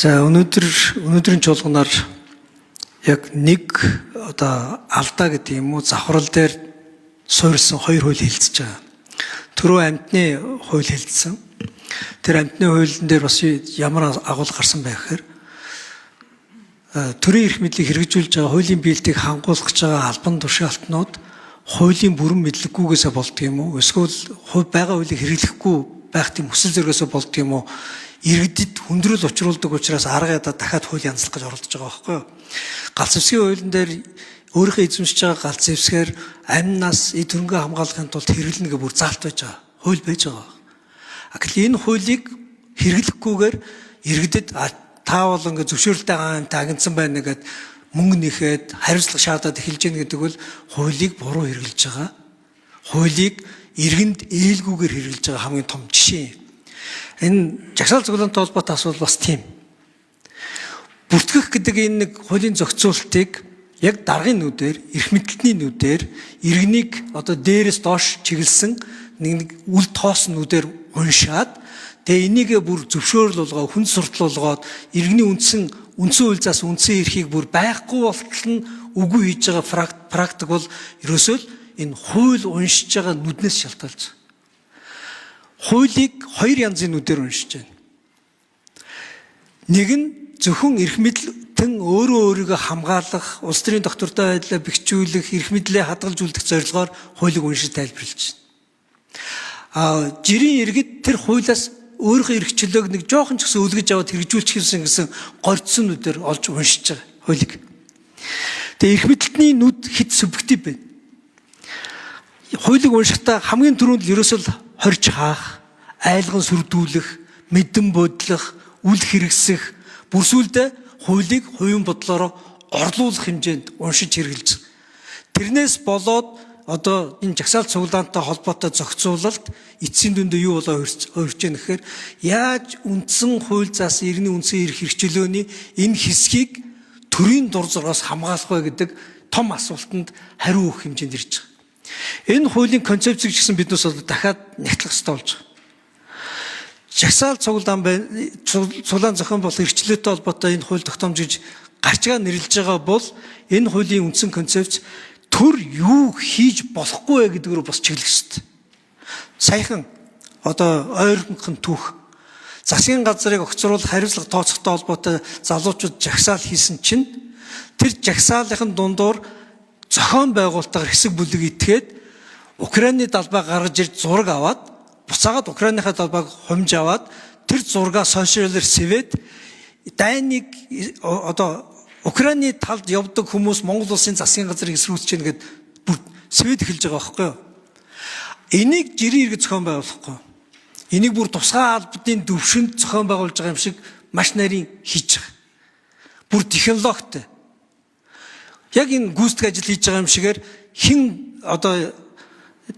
За өнөөдрийн чуулганаар яг нэг алдаа гэдэг юм уу завхрал дээр суурилсан хоёр хууль хэлцэж байгаа. Түрүү амьтны хууль хэлсэн. Тэр амьтны хуулийн дээр бас ямар агуулга гарсан байх гэхээр төрийн эрх мэдлийг хэрэгжүүлж байгаа хуулийн биелтийг хангуулах гэж байгаа албан тушаалтнууд хуулийн бүрэн мэдлэггүйгээсээ болдго юм уу? Эсвэл байгаа хуулийг хэрэглэхгүй байх тийм хүсэл зоригоосоо болдго юм уу? Иргэдэд хүндрэл учруулдаг учраас арга ядаа дахиад хууль янзлах гэж оролдож байгаа байхгүй юу? Галц зэвсгийн хуулийн дээр өөрийнхөө эзэмшиж байгаа галц зэвсгээр амнаас эд хөрөнгө хамгаалахын тулд хэрэглэнэ гэх бүр заалт байж байгаа. Хууль байж байгаа. Гэтэл энэ хуулийг хэрэглэхгүйгээр иргэдэд та бол ингээд зөвшөөрөлтэй гаантай агнцсан байна гэдэг мөнгө нэхэд хариуцлага шаардаад эхэлж гэнэ гэдэг бол хуулийг буруу хэрэглэж байгаа. Хуулийг иргэнд ээлгүйгээр хэрэглэж байгаа хамгийн том жишээ. Энэ жагсаал цуглаантай холбоотой асуудал бас тийм. Бүртгэх гэдэг энэ нэг хуулийн зохицуултыг яг даргын нүдээр, эрх мэдлэлтний нүдээр иргэнийг дээрээс доош чиглэсэн нэг үл тоосон нүдээр уншаад тэгээ энийг бүр зөвшөөрөл болгоо, хүн суртал болгоод иргэний үндсэн үйлзаас үндсэн эрхийг бүр байхгүй болтол нь үгүй хийж байгаа практик бол ерөөсөө л энэ хууль уншиж байгаа нүднээс шалтгаалж байгаа. Хуулийг хоёр янзын нүдээр уншиж байна. Нэг нь зөвхөн эрх мэдлэлтэн өөрийгөө хамгаалах, улс төрийн доктортой байдлаа бэхжүүлэх, эрх мэдлээ хадгалж үлдэх зорилгоор хуулийг уншиж тайлбарлаж байна. Жирийн иргэд тэр хуулиас өөрийнхөө эрх чөлөөг нэг жоохон ч гэсэн үлгэж аваад хэрэгжүүлчих гэсэн горьцсон нүдээр олж уншиж байгаа хуулийг. Тэгээ эрх мэдлэлтний нүд хит субъектив байна. Хуулийг уншихдаа хамгийн түрүүнд ерөөсөө хорж хаах, айлган сүрдүүлэх, мэдэн бодлох, үл хэрэгсэх, бүрсүүлдэ хуулийг хувийн бодлороо орлуулах хэмжээнд уншиж хэрэгжилж байгаа. Тэрнээс болоод энэ жагсаал цуглаантай холбоотой зохицуулалт эцсийн дүндээ юу болоо хувирч яах гэхээр яаж үндсэн хууль заасан иргэний үндсэн эрх хэрэгчлөөний энэ хэсгийг төрийн дур зоргоос хамгаалах вэ гэдэг том асуултанд хариу өгөх хэмжээнд ирж байгаа. Энэ хуулийн концепцийг ч гэсэн биднээс дахиад нягтлах хэрэгтэй болж байгаа. Жагсаал цуглаан зохион болох эрхчлөөтэй холбоотой энэ хууль тогтоомж гарч байгаа нэрлэж байгаа бол энэ хуулийн үндсэн концепц төр юу хийж болохгүй вэ гэдгээр бас чиглэх хэрэгтэй. Саяхан ойрхон түүх засгийн газрыг огцруулах хариуцлага тооцохтой холбоотой залуучууд жагсаал хийсэн чинь тэр жагсаалын дундуур зохион байгуулалтаар хэсэг бүлэг итгээд Украины далбаа гаргаж ирж зураг аваад буцаагаад Украиныхаа далбааг хомж аваад тэр зургаа сошиалээр сэвээд дайныг Украины талд явдаг хүмүүс Монгол улсын засгийн газрыг эсрүүцэж гэнэ гэд бүр сэвэд эхэлж байгаа байхгүй юу? Энийг жирийн иргэд зохион байгуулахгүй. Энийг бүр тусгай албадын төвшөнд зохион байгуулж байгаа юм шиг маш нарийн хийж байгаа. Бүр технологитой. Яг энэ гүйцэтгэх ажил хийж байгаа юм шигээр хэн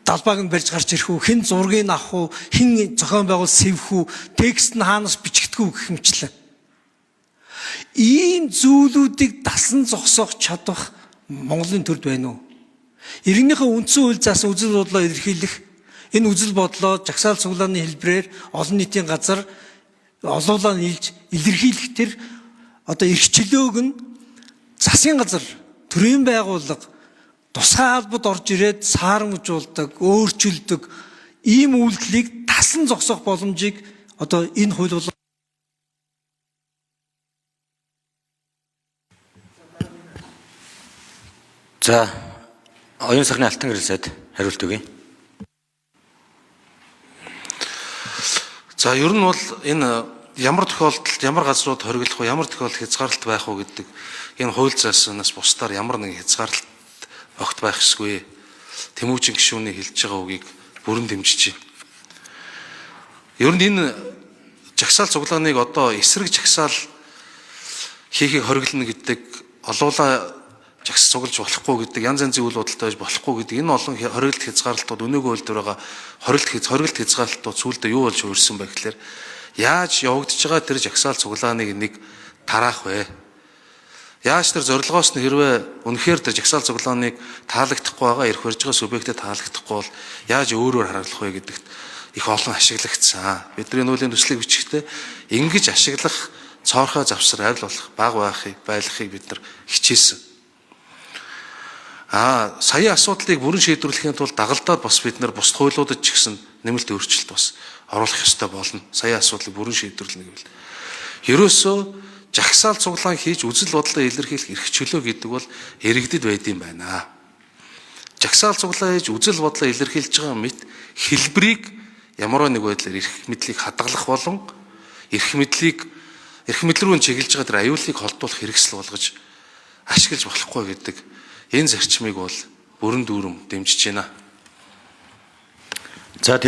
далбааг нь барьж гарч ирэх үү, хэн зургийг авах уу, хэн зохион байгуул сэвэх үү, текст нь хаанаас бичигдэх үү гэх мэтчлээ. Ийм зүйлүүдийг дасан зогсоох чадвах Монголын төрд байна уу? Иргэнийхээ үндсэн үйл заасан үзэл бодлоо илэрхийлэх, энэ үзэл бодлоо жагсаал цуглааны хэлбэрээр олон нийтийн газар олоолаа нийлж илэрхийлэх тэр эрх чөлөөг нь засгийн газар, төрийн байгууллага тусгай албад орж ирээд саарамжуулдаг, өөрчилдөг ийм үйлдэлийг тасан зогсоох боломжийг энэ хууль бол За, оюун сахны алтан гэрэл сайд хариулт өгье. За, ер нь бол энэ ямар тохиолдолд ямар газрууд хориглох вэ, ямар тохиолдолд хязгаарлалт байх вэ гэдэг энэ хууль зааснаас бусдаар ямар нэгэн хязгаарлалт огт байх ёсгүй. Тэмүүжин гишүүний хэлж байгаа үгийг бүрэн дэмжиж байна. Ер нь энэ жагсаал цуглааныг эсрэг жагсаал хийхийг хориглоно гэдэг олуулаа жагс цуглаж болохгүй гэдэг янз янзын үйл бодолтой байж болохгүй гэдэг энэ олон хориглолт хязгаарлалтууд өнөөгөө үйлдвэр байгаа хориглолт хязгаарлалтууд сүүлдээ юу болж өөрсөн бэ гэхээр яаж явагдаж байгаа тэр жагсаал цуглааныг нэг тараах вэ? Яаж тэр зорилгоос нь хэрвээ үнэхээр тэр жагсаал цуглааныг таалагдахгүй байгаа эрх барьж байгаа субъектэд таалагдахгүй бол яаж өөрөөр харагдах вэ гэдэгт их олон ашиглагдсан. Бидний нүүлийн төслийг бичихтэй ингэж ашиглах цоорхой завсар арил болох баг байлгахыг бид нар хичээсэн. Саяын асуудлыг бүрэн шийдвэрлэхийн тулд дагалдаад бас бид нар бусад хуулиудад ч гэсэн нэмэлт өөрчлөлт бас оруулах ёстой болно. Саяын асуудлыг бүрэн шийдвэрлэнэ гэвэл. Ерөөсөө жагсаал цуглаан хийж үзэл бодлоо илэрхийлэх эрх чөлөө гэдэг бол иргэдэд байдсан байна. Жагсаал цуглаан хийж үзэл бодлоо илэрхийлж байгаа мэт хэлбэрийг ямар нэг байдлаар эрх мэдлийг хадгалах болон эрх мэдэл рүү чиглэж байгаа тэр аюулыг холдуулах хэрэгсэл болгож ашиглаж болохгүй гэдэг энэ зарчмыг бол бүрэн дүүрэм дэмжиж байна. За